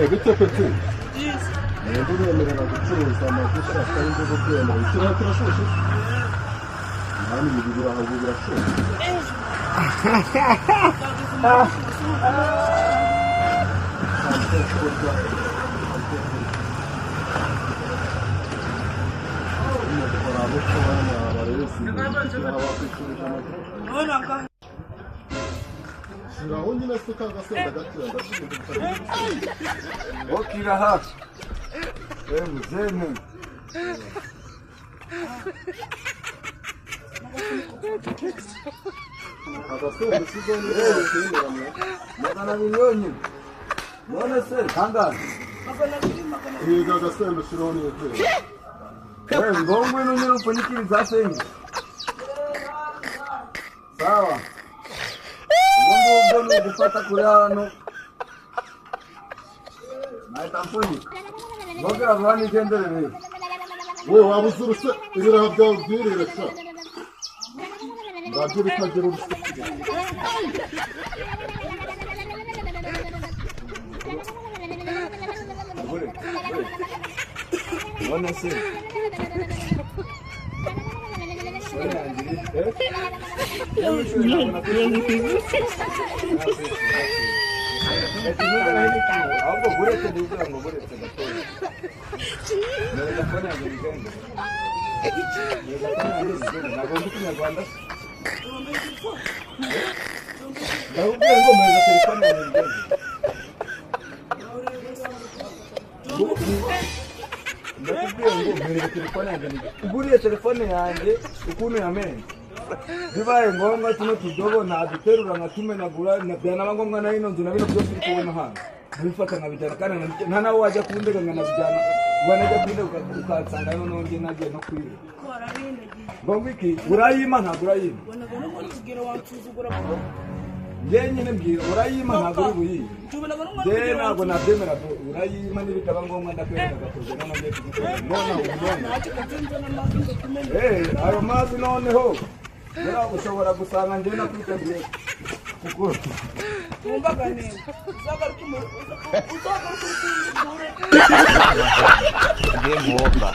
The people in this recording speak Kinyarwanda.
bite peti nduremerera gucuruza amavuta kandi byo kwemera ikiraha kirashushe nani bibira aho birashushe Okira hafi muzene magana miliyoni none se kangahe Higa agasembe shironi yote ngongwe nonyene ufunikiriza sengi sawa ngombe gufata kuri hano naitampuni ngogera bani genderere we wabuzuruse ibiraha byawe byirire sha ndagira ikagira uruse none se ahubwo buretse ndikugira ngo buretse gatoya telefone yanjye igende ntabwo ndi kunyarwanda ndakubwira ngo mpereza telefone yanjye igende ndakubwira ngo mpereza telefone yanjye uguriye telefone yanjye ukuntu yamenye bibaye ngombwa tuno tudobo naduterura nkatumenagura byanaba ngombwa na ino nzu na bino byose uri kubona hano nabifata nkabijyana kandi nta nawe wajya kundega nkanabijyana wanajya kundega ukansanga hano nongeye nagiye no kwiba ngombwa iki urayima ntabwo urayima njye nyine mbwira urayima ntabwo uri buyibe njye ntabwo nabyemera urayima nibitaba ngombwa ndakwereka agakoze n'amajye kugikora noneho ayo mazi noneho ushobora gusanga njye nakwitabiriye kuko wumvaga neza uzagaruka Game over.